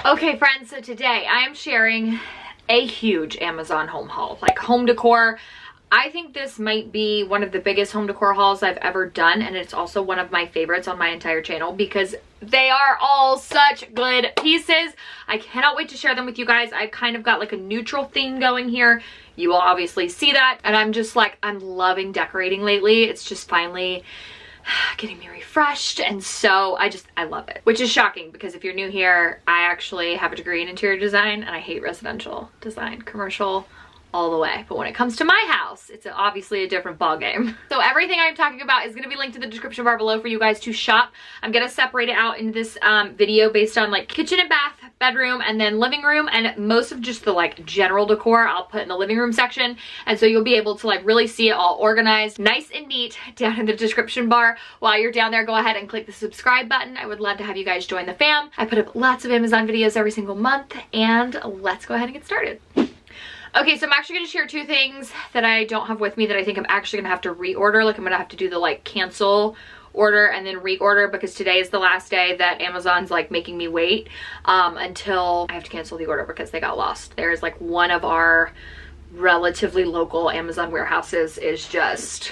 Okay friends, so today I am sharing a huge Amazon home haul, like home decor. I think this might be one of the biggest home decor hauls I've ever done, and it's also one of my favorites on my entire channel because they are all such good pieces. I cannot wait to share them with you guys. I've kind of got like a neutral theme going here. You will obviously see that, and I'm just like, I'm loving decorating lately. It's just finally getting me refreshed, and so I love it, which is shocking because if you're new here, I actually have a degree in interior design and I hate residential design, commercial all the way. But when it comes to my house, it's obviously a different ballgame. So everything I'm talking about is going to be linked in the description bar below for you guys to shop. I'm going to separate it out in this video based on like kitchen and bath, bedroom, and then living room, and most of just the like general decor I'll put in the living room section. And so you'll be able to like really see it all organized, nice and neat down in the description bar. While you're down there, go ahead and click the subscribe button. I would love to have you guys join the fam. I put up lots of Amazon videos every single month, and let's go ahead and get started. Okay, so I'm actually going to share two things that I don't have with me that I think I'm actually going to have to reorder. Like I'm going to have to do the like cancel order and then reorder because today is the last day that Amazon's like making me wait until I have to cancel the order because they got lost. There's like one of our relatively local Amazon warehouses is just...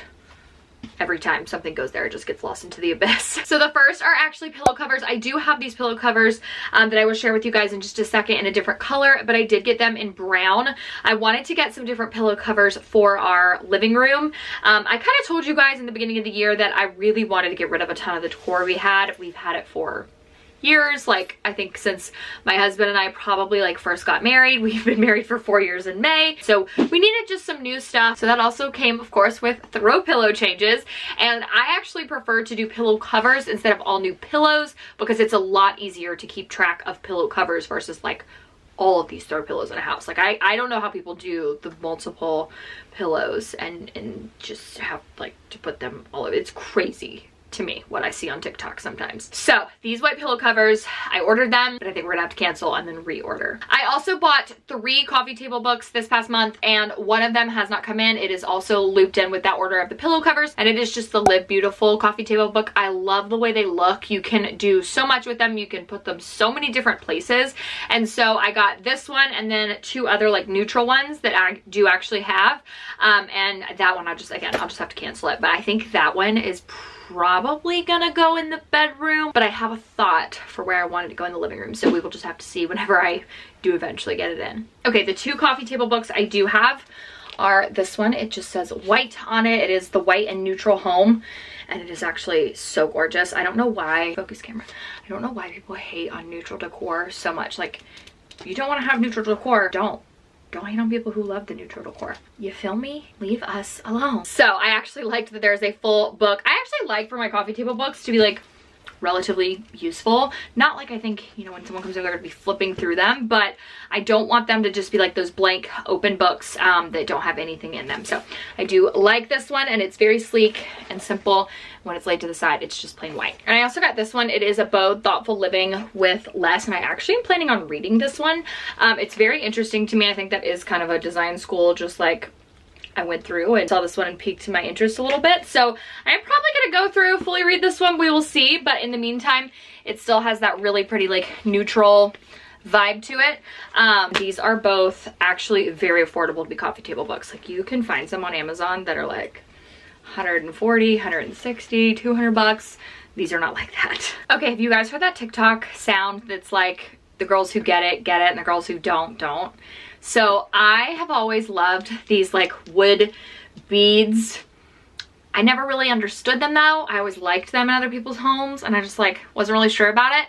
every time something goes there, it just gets lost into the abyss. So the first are actually pillow covers. I do have these pillow covers that I will share with you guys in just a second in a different color, but I did get them in brown. I wanted to get some different pillow covers for our living room. I kind of told you guys in the beginning of the year that I really wanted to get rid of a ton of the decor we had. We've had it for years, like I think since my husband and I probably like first got married. We've been married for 4 years in May, so we needed just some new stuff. So that also came of course with throw pillow changes, and I actually prefer to do pillow covers instead of all new pillows because it's a lot easier to keep track of pillow covers versus like all of these throw pillows in a house. Like I don't know how people do the multiple pillows and just have like to put them all over. It's crazy to me what I see on TikTok sometimes. So these white pillow covers, I ordered them, but I think we're gonna have to cancel and then reorder. I also bought 3 coffee table books this past month, and one of them has not come in. It is also looped in with that order of the pillow covers, and it is just the Live Beautiful coffee table book. I love the way they look. You can do so much with them. You can put them so many different places. And so I got this one and then 2 other like neutral ones that I do actually have. And that one I'll just have to cancel it. But I think that one is probably gonna go in the bedroom, but I have a thought for where I wanted to go in the living room, so we will just have to see whenever I do eventually get it in. Okay, the 2 coffee table books I do have are this one. It just says white on it. It is the white and neutral home, and it is actually so gorgeous. I don't know why, focus camera, I don't know why people hate on neutral decor so much. Like, if you don't want to have neutral decor, don't hate on people who love the neutral decor. You feel me? Leave us alone. So I actually liked that there's a full book. I actually like for my coffee table books to be like relatively useful. Not like I think, you know, when someone comes over, they're gonna be flipping through them, but I don't want them to just be like those blank open books that don't have anything in them. So I do like this one, and it's very sleek and simple. When it's laid to the side, it's just plain white. And I also got this one. It is a Bode Thoughtful Living with Less, and I actually am planning on reading this one. It's very interesting to me. I think that is kind of a design school, just like I went through and saw this one and piqued my interest a little bit. So I'm probably gonna go through, fully read this one. We will see, but in the meantime, it still has that really pretty like neutral vibe to it. These are both actually very affordable to be coffee table books. Like you can find some on Amazon that are like 140, 160, 200 bucks. These are not like that. Okay, have you guys heard that TikTok sound that's like the girls who get it, and the girls who don't. So I have always loved these like wood beads. I never really understood them though. I always liked them in other people's homes, and I just like wasn't really sure about it.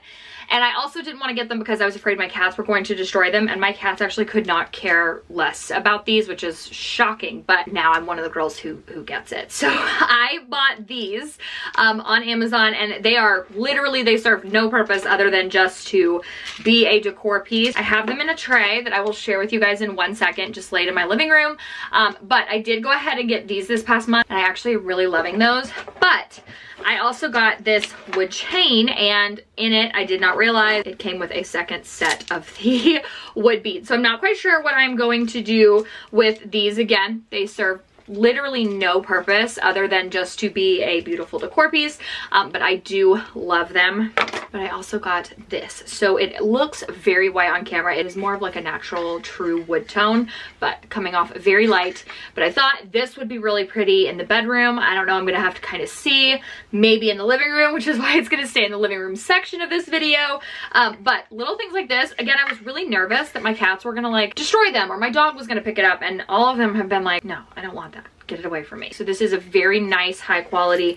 And I also didn't want to get them because I was afraid my cats were going to destroy them, and my cats actually could not care less about these, which is shocking, but now I'm one of the girls who gets it. So I bought these on Amazon, and they are literally, they serve no purpose other than just to be a decor piece. I have them in a tray that I will share with you guys in 1 second, just laid in my living room. But I did go ahead and get these this past month, and I actually am really loving those. But I also got this wood chain, and in it, I did not realize it came with a second set of the wood beads. So I'm not quite sure what I'm going to do with these. Again, they serve literally no purpose other than just to be a beautiful decor piece, but I do love them. But I also got this. So it looks very white on camera. It is more of like a natural true wood tone, but coming off very light. But I thought this would be really pretty in the bedroom. I don't know, I'm gonna have to kind of see. Maybe in the living room, which is why it's gonna stay in the living room section of this video. But little things like this, again, I was really nervous that my cats were gonna like destroy them or my dog was gonna pick it up, and all of them have been like, no, I don't want that. Get it away from me. So this is a very nice, high quality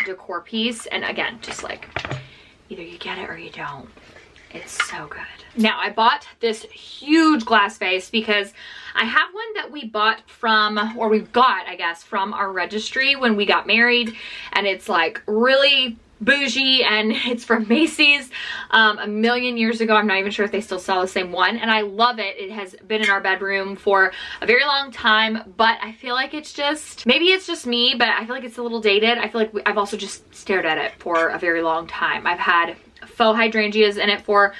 decor piece. And again, just like, either you get it or you don't. It's so good. Now I bought this huge glass vase because I have one that we bought from, or we got, I guess, from our registry when we got married. And it's like really bougie, and it's from Macy's a million years ago. I'm not even sure if they still sell the same one, and I love it. It has been in our bedroom for a very long time, but I feel like it's just, maybe it's just me, but I feel like it's a little dated. I feel like I've also just stared at it for a very long time. I've had faux hydrangeas in it for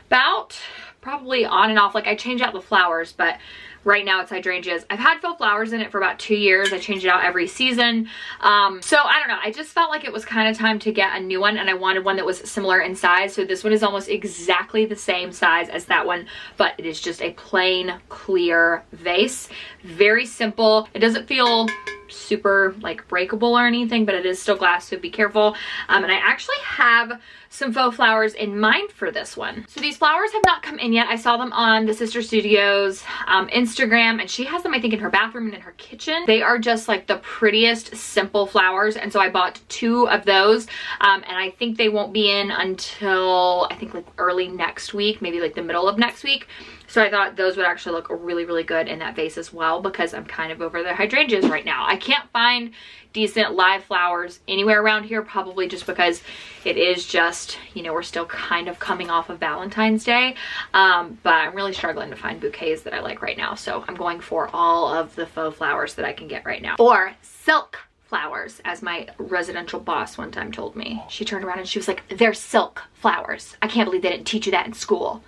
about, probably on and off, like I change out the flowers, but right now it's hydrangeas. I've had faux flowers in it for about 2 years. I change it out every season. So I don't know. I just felt like it was kind of time to get a new one, and I wanted one that was similar in size. So this one is almost exactly the same size as that one, but it is just a plain clear vase. Very simple. It doesn't feel super like breakable or anything, but it is still glass, so be careful. And I actually have some faux flowers in mind for this one. So these flowers have not come in yet. I saw them on the Sister Studios Instagram, and she has them I think in her bathroom and in her kitchen. They are just like the prettiest simple flowers, and so I bought 2 of those, and I think they won't be in until I think like early next week, maybe like the middle of next week. So I thought those would actually look really, really good in that vase as well, because I'm kind of over the hydrangeas right now. I can't find decent live flowers anywhere around here, probably just because it is just, you know, we're still kind of coming off of Valentine's Day. But I'm really struggling to find bouquets that I like right now. So I'm going for all of the faux flowers that I can get right now. Or silk flowers, as my residential boss one time told me. She turned around and she was like, they're silk flowers. I can't believe they didn't teach you that in school.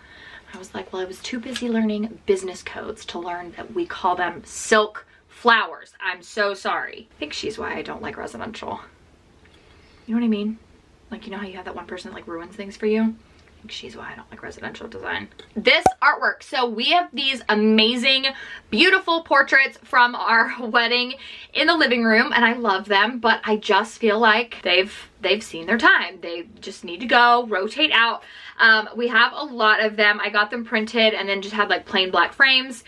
I was like, well, I was too busy learning business codes to learn that we call them silk flowers. I'm so sorry. I think she's why I don't like residential. You know what I mean? Like, you know how you have that one person that like ruins things for you? I think she's why I don't like residential design. This artwork. So we have these amazing, beautiful portraits from our wedding in the living room, and I love them, but I just feel like they've seen their time. They just need to go, rotate out. We have a lot of them. I got them printed and then just had like plain black frames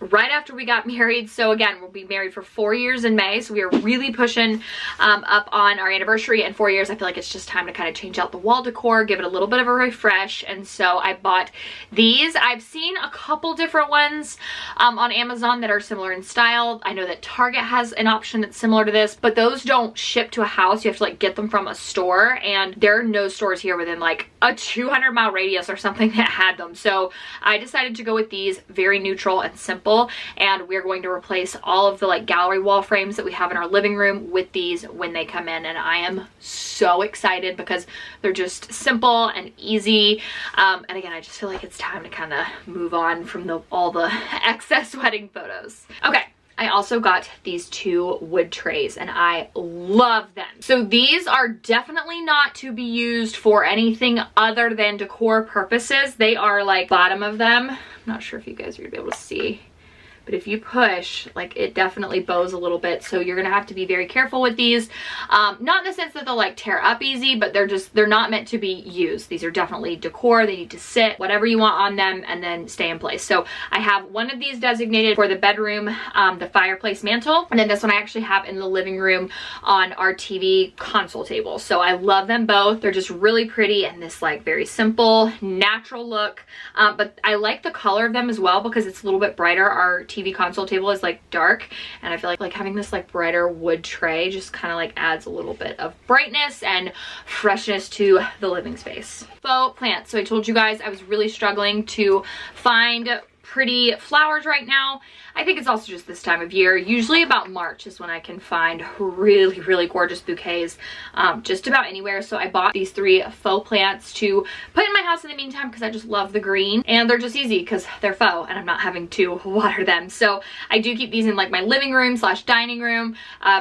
right after we got married. So again, we'll be married for 4 years in May. So we are really pushing up on our anniversary, and 4 years, I feel like it's just time to kind of change out the wall decor, give it a little bit of a refresh. And so I bought these. I've seen a couple different ones on Amazon that are similar in style. I know that Target has an option that's similar to this, but those don't ship to a house. You have to like get them from a store, and there are no stores here within like a 200-mile radius or something that had them. So I decided to go with these, very neutral and simple. And we're going to replace all of the like gallery wall frames that we have in our living room with these when they come in, and I am so excited because they're just simple and easy. And again, I just feel like it's time to kind of move on from all the excess wedding photos. Okay. I also got these 2 wood trays, and I love them. So these are definitely not to be used for anything other than decor purposes. They are like bottom of them. I'm not sure if you guys are gonna be able to see, but if you push, like it definitely bows a little bit. So you're gonna have to be very careful with these. Not in the sense that they'll like tear up easy, but they're not meant to be used. These are definitely decor. They need to sit, whatever you want on them, and then stay in place. So I have one of these designated for the bedroom, the fireplace mantle. And then this one I actually have in the living room on our TV console table. So I love them both. They're just really pretty and this like very simple, natural look. But I like the color of them as well because it's a little bit brighter. Our TV console table is like dark, and I feel like having this like brighter wood tray just kind of like adds a little bit of brightness and freshness to the living space. Faux plants. So I told you guys I was really struggling to find pretty flowers right now. I think it's also just this time of year. Usually about March is when I can find really, really gorgeous bouquets just about anywhere. So I bought these 3 faux plants to put in my house in the meantime because I just love the green, and they're just easy because they're faux and I'm not having to water them. So I do keep these in like my living room / dining room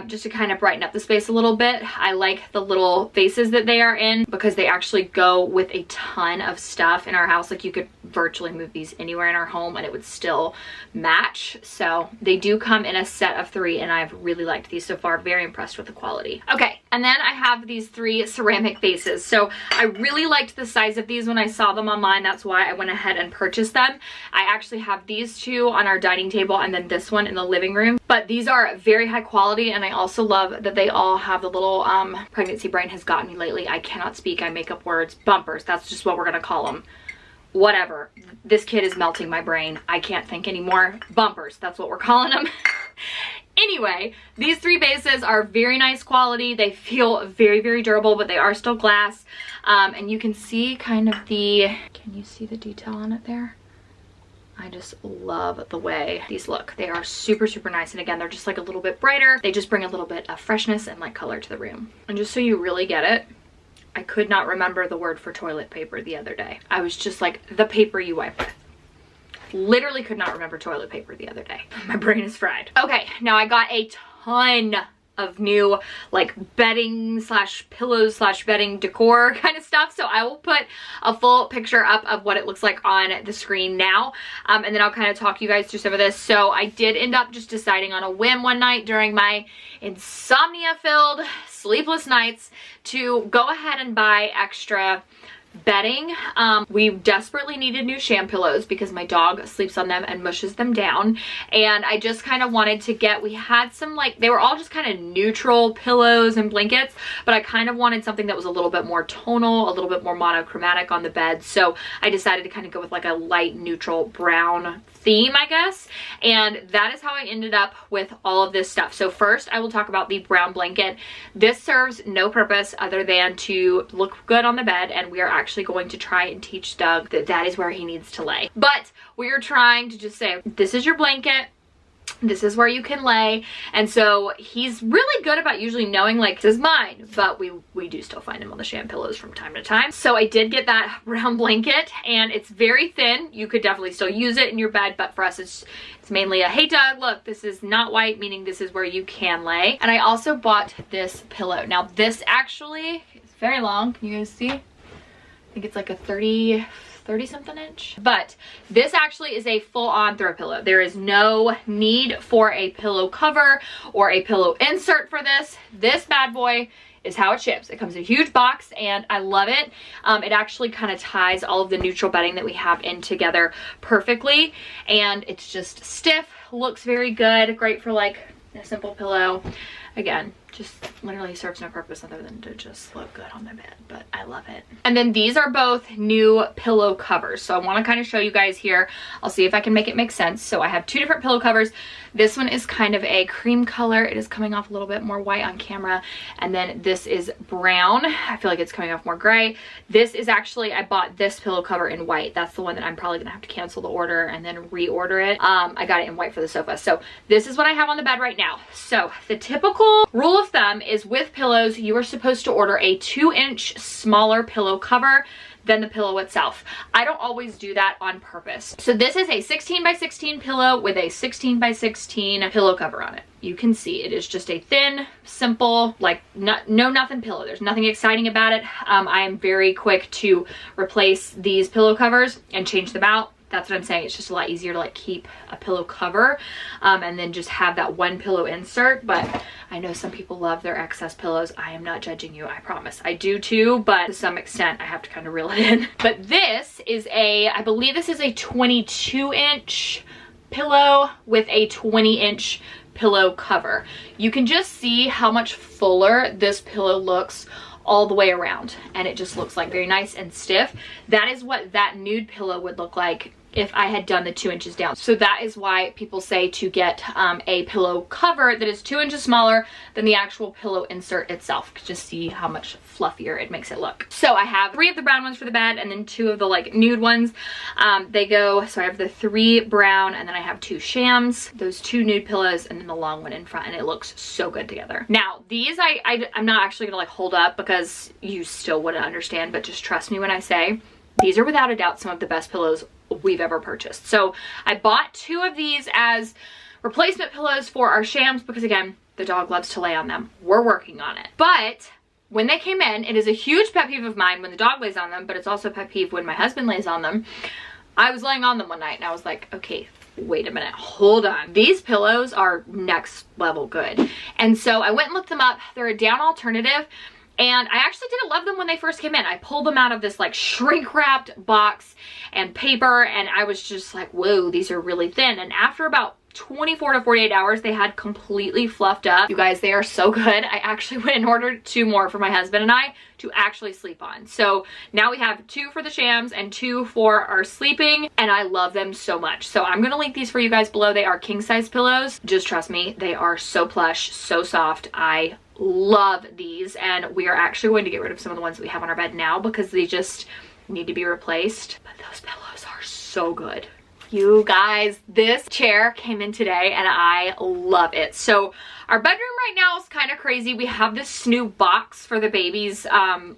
just to kind of brighten up the space a little bit. I like the little vases that they are in because they actually go with a ton of stuff in our house. Like you could virtually move these anywhere in our home and it would still match. So they do come in a set of 3 and I've really liked these so far. Very impressed with the quality. Okay, and then I have these 3 ceramic vases. So I really liked the size of these when I saw them online. That's why I went ahead and purchased them. I actually have these 2 on our dining table and then this one in the living room. But these are very high quality, and I also love that they all have the little pregnancy brain has gotten me lately. I cannot speak. I make up words. Bumpers. That's just what we're gonna call them. Whatever. This kid is melting my brain. I can't think anymore. Bumpers. That's what we're calling them. Anyway, these 3 vases are very nice quality. They feel very, very durable, but they are still glass. And you can see kind of the, can you see the detail on it there? I just love the way these look. They are super, super nice. And again, they're just like a little bit brighter. They just bring a little bit of freshness and like color to the room. And just so you really get it, I could not remember the word for toilet paper the other day. I was just like, the paper you wipe with. Literally could not remember toilet paper the other day. My brain is fried. Okay, now I got a ton of new like bedding / pillows / bedding decor kind of stuff. So I will put a full picture up of what it looks like on the screen now. And then I'll kind of talk you guys through some of this. So I did end up just deciding on a whim one night during my insomnia filled sleepless nights to go ahead and buy extra bedding. We desperately needed new sham pillows because my dog sleeps on them and mushes them down, and I just kind of wanted to get, we had some like, they were all just kind of neutral pillows and blankets, but I kind of wanted something that was a little bit more tonal, a little bit more monochromatic on the bed. So I decided to kind of go with like a light neutral brown theme, I guess, and that is how I ended up with all of this stuff. So first I will talk about the brown blanket. This serves no purpose other than to look good on the bed, and we are actually going to try and teach Doug that that is where he needs to lay. But we are trying to just say, this is your blanket, this is where you can lay. And so he's really good about usually knowing like, this is mine, but we do still find him on the sham pillows from time to time. So I did get that brown blanket, and it's very thin. You could definitely still use it in your bed, but for us it's mainly a, hey Doug, look, this is not white, meaning this is where you can lay. And I also bought this pillow. Now this actually is very long. Can you guys see? I think it's like a 30 something inch, but this actually is a full-on throw pillow. There is no need for a pillow cover or a pillow insert for this. This bad boy is how it ships. It comes in a huge box and I love it. It actually kind of ties all of the neutral bedding that we have in together perfectly, and it's just stiff, looks very good, great for like a simple pillow. Again, just literally serves no purpose other than to just look good on the bed, but I love it. And then these are both new pillow covers. So I want to kind of show you guys here. I'll see if I can make it make sense. So I have 2 different pillow covers. This one is kind of a cream color. It is coming off a little bit more white on camera. And then this is brown. I feel like it's coming off more gray. This is actually, I bought this pillow cover in white. That's the one that I'm probably gonna have to cancel the order and then reorder it. I got it in white for the sofa. So this is what I have on the bed right now. So the typical rule of thumb is with pillows, you are supposed to order a 2-inch smaller pillow cover than the pillow itself. I don't always do that on purpose. So this is a 16 by 16 pillow with a 16 by 16 pillow cover on it. You can see it is just a thin, simple, like nothing pillow. There's nothing exciting about it. I am very quick to replace these pillow covers and change them out. That's what I'm saying. It's just a lot easier to like keep a pillow cover and then just have that one pillow insert. But I know some people love their excess pillows. I am not judging you, I promise. I do too, but to some extent I have to kind of reel it in. But this is a, I believe this is a 22-inch pillow with a 20-inch pillow cover. You can just see how much fuller this pillow looks all the way around, and it just looks like very nice and stiff. That is what that nude pillow would look like if I had done the 2 inches down. So that is why people say to get a pillow cover that is 2 inches smaller than the actual pillow insert itself. Just see how much fluffier it makes it look. So I have 3 of the brown ones for the bed and then 2 of the like nude ones. They go, so I have the 3 brown and then I have 2 shams, those 2 nude pillows, and then the long one in front, and it looks so good together. Now these I'm not actually gonna like hold up because you still wouldn't understand, but just trust me when I say these are without a doubt some of the best pillows we've ever purchased. So I bought 2 of these as replacement pillows for our shams because again, the dog loves to lay on them. We're working on it. But when they came in, it is a huge pet peeve of mine when the dog lays on them, but it's also a pet peeve when my husband lays on them. I was laying on them one night and I was like, okay, wait a minute, hold on. These pillows are next level good. And so I went and looked them up. They're a down alternative. And I actually didn't love them when they first came in. I pulled them out of this like shrink wrapped box and paper and I was just like, whoa, these are really thin. And after about 24 to 48 hours, they had completely fluffed up. You guys, they are so good. I actually went and ordered 2 more for my husband and I to actually sleep on. So now we have 2 for the shams and 2 for our sleeping, and I love them so much. So I'm gonna link these for you guys below. They are king size pillows. Just trust me, they are so plush, so soft. I love these, and we are actually going to get rid of some of the ones that we have on our bed now because they just need to be replaced. But those pillows are so good. You guys, this chair came in today and I love it. So our bedroom right now is kind of crazy. We have this new box for the baby's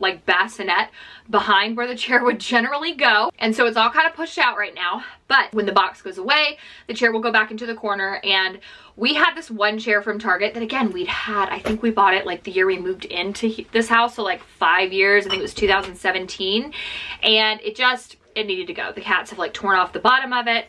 like bassinet behind where the chair would generally go. And so it's all kind of pushed out right now. But when the box goes away, the chair will go back into the corner. And we had this one chair from Target that again, we'd had, I think we bought it like the year we moved into this house. So like 5 years, I think it was 2017. And it needed to go. The cats have like torn off the bottom of it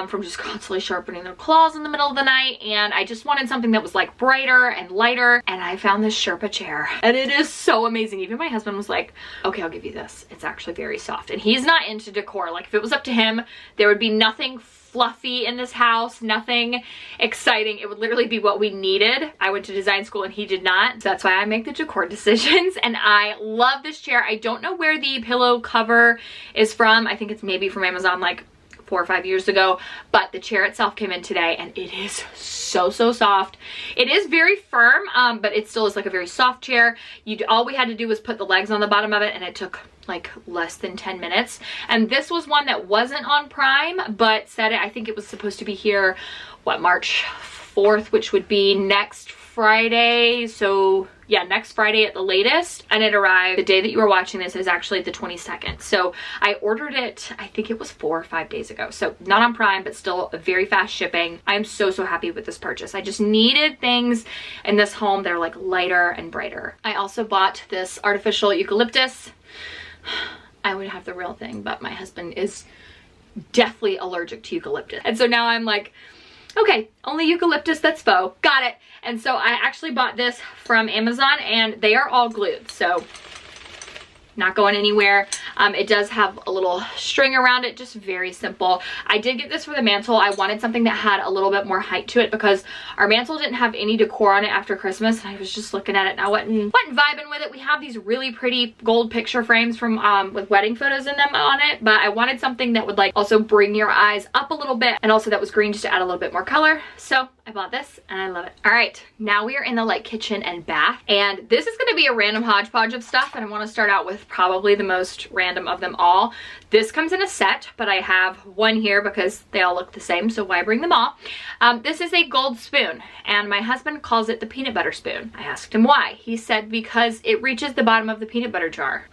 from just constantly sharpening their claws in the middle of the night. And I just wanted something that was like brighter and lighter. And I found this Sherpa chair and it is so amazing. Even my husband was like, okay, I'll give you this. It's actually very soft. And he's not into decor. Like if it was up to him, there would be nothing fluffy in this house, nothing exciting. It would literally be what we needed. I went to design school and he did not. So that's why I make the decor decisions. And I love this chair. I don't know where the pillow cover is from. I think it's maybe from Amazon like 4 or 5 years ago, but the chair itself came in today and it is so soft. It is very firm, but it still is like a very soft chair. All we had to do was put the legs on the bottom of it and it took like less than 10 minutes. And this was one that wasn't on Prime, but said I think it was supposed to be here, what, March 4th, which would be next Friday. So yeah, next Friday at the latest. And it arrived the day that you were watching this is actually the 22nd. So I ordered it, I think it was 4 or 5 days ago. So not on Prime, but still a very fast shipping. I'm so happy with this purchase. I just needed things in this home that are like lighter and brighter. I also bought this artificial eucalyptus. I would have the real thing, but my husband is deathly allergic to eucalyptus. And so now I'm like, okay, only eucalyptus that's faux. Got it. And so I actually bought this from Amazon and they are all glued. So not going anywhere. It does have a little string around it, just very simple. I did get this for the mantle. I wanted something that had a little bit more height to it because our mantle didn't have any decor on it after Christmas. And I was just looking at it and I wasn't vibing with it. We have these really pretty gold picture frames from with wedding photos in them on it, but I wanted something that would like also bring your eyes up a little bit and also that was green just to add a little bit more color. So I bought this and I love it. All right, now we are in the like kitchen and bath, and this is going to be a random hodgepodge of stuff, and I want to start out with probably the most random of them all. This comes in a set, but I have one here because they all look the same, so why bring them all? This is a gold spoon, and my husband calls it the peanut butter spoon. I asked him why. He said because it reaches the bottom of the peanut butter jar.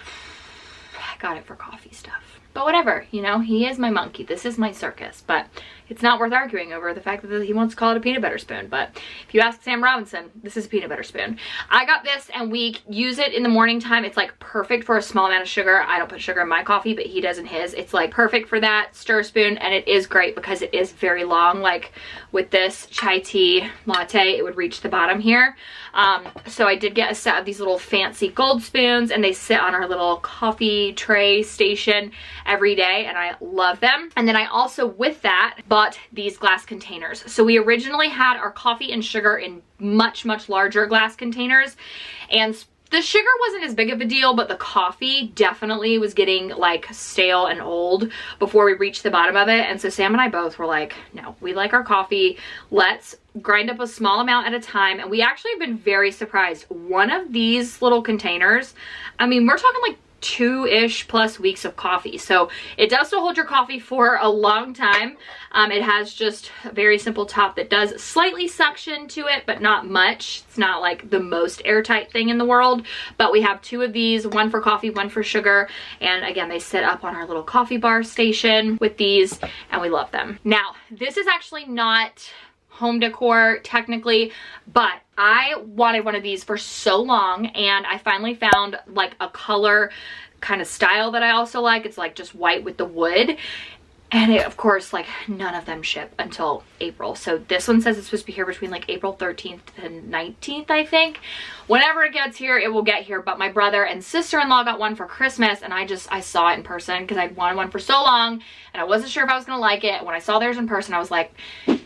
I got it for coffee stuff. But whatever, you know, he is my monkey. This is my circus, but it's not worth arguing over the fact that he wants to call it a peanut butter spoon. But if you ask Sam Robinson, this is a peanut butter spoon. I got this and we use it in the morning time. It's like perfect for a small amount of sugar. I don't put sugar in my coffee, but he does in his. It's like perfect for that stir spoon, and it is great because it is very long. Like with this chai tea latte, it would reach the bottom here. So I did get a set of these little fancy gold spoons, and they sit on our little coffee tray station every day, and I love them. And then I also, with that, bought these glass containers. So we originally had our coffee and sugar in much larger glass containers, and The sugar wasn't as big of a deal, but the coffee definitely was getting like stale and old before we reached the bottom of it. And so Sam and I both were like, no, we like our coffee. Let's grind up a small amount at a time. And we actually have been very surprised. One of these little containers, I mean, we're talking like 2-ish plus weeks of coffee. So it does still hold your coffee for a long time. It has just a very simple top that does slightly suction to it, but not much. It's not like the most airtight thing in the world, but we have 2 of these, one for coffee, one for sugar. And again, they sit up on our little coffee bar station with these, and we love them. Now, this is actually not home decor technically, but I wanted one of these for so long, and I finally found like a color kind of style that I also like. It's like just white with the wood, and it, of course, like none of them ship until April. So this one says it's supposed to be here between like April 13th and 19th, I think. Whenever it gets here, it will get here. But my brother and sister-in-law got one for Christmas, and I saw it in person because I'd wanted one for so long, and I wasn't sure if I was gonna like it. When I saw theirs in person, I was like,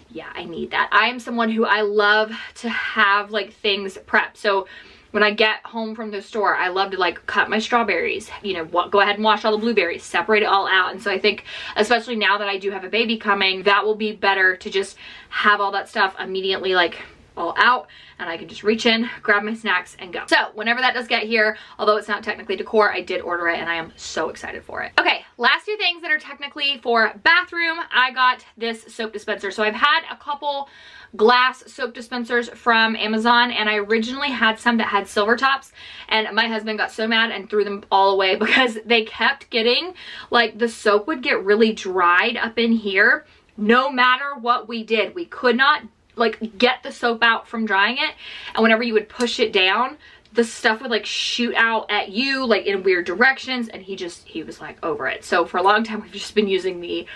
yeah, I need that. I am someone who I love to have like things prepped. So when I get home from the store, I love to like cut my strawberries, you know, go ahead and wash all the blueberries, separate it all out. And so I think, especially now that I do have a baby coming, that will be better to just have all that stuff immediately like all out, and I can just reach in, grab my snacks, and go. So whenever that does get here, although it's not technically decor, I did order it, and I am so excited for it. Okay, last 2 things that are technically for bathroom. I got this soap dispenser. So I've had a couple glass soap dispensers from Amazon, and I originally had some that had silver tops, and my husband got so mad and threw them all away because they kept getting, like, the soap would get really dried up in here. No matter what we did, we could not like get the soap out from drying it, and whenever you would push it down, the stuff would like shoot out at you like in weird directions, and he was like over it. So for a long time we've just been using the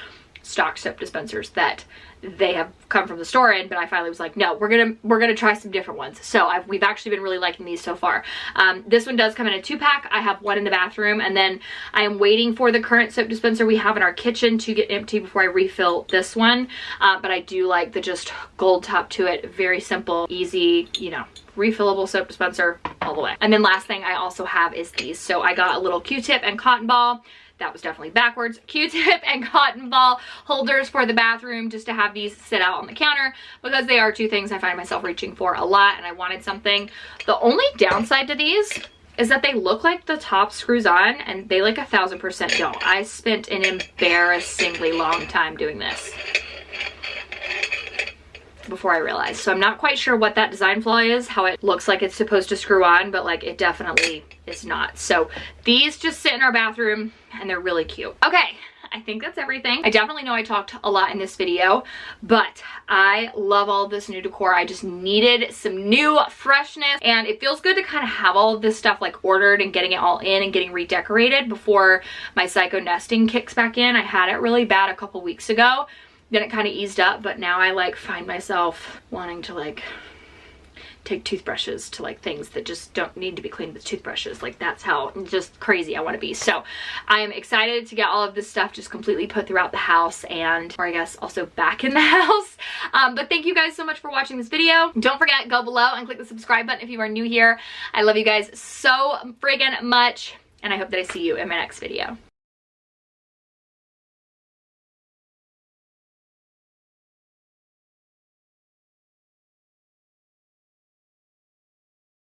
stock soap dispensers that they have come from the store in, but I finally was like, no, we're gonna try some different ones. So we've actually been really liking these so far. This one does come in a 2-pack. I have one in the bathroom, and then I am waiting for the current soap dispenser we have in our kitchen to get empty before I refill this one. But I do like the just gold top to it. Very simple, easy, you know, refillable soap dispenser all the way. And then last thing I also have is these. So I got a little Q-tip and cotton ball. That was definitely backwards. Q-tip and cotton ball holders for the bathroom, just to have these sit out on the counter, because they are 2 things I find myself reaching for a lot, and I wanted something. The only downside to these is that they look like the top screws on, and they like 1000% don't. I spent an embarrassingly long time doing this before I realized. So I'm not quite sure what that design flaw is, how it looks like it's supposed to screw on, but like it definitely is not. So these just sit in our bathroom, and they're really cute. Okay, I think that's everything. I definitely know I talked a lot in this video, but I love all of this new decor. I just needed some new freshness, and it feels good to kind of have all of this stuff like ordered and getting it all in and getting redecorated before my psycho nesting kicks back in. I had it really bad a couple weeks ago. Then it kind of eased up, but now I like find myself wanting to like take toothbrushes to like things that just don't need to be cleaned with toothbrushes. Like that's how just crazy I want to be. So I am excited to get all of this stuff just completely put throughout the house, and or I guess also back in the house. But thank you guys so much for watching this video. Don't forget, go below and click the subscribe button if you are new here. I love you guys so friggin' much, and I hope that I see you in my next video.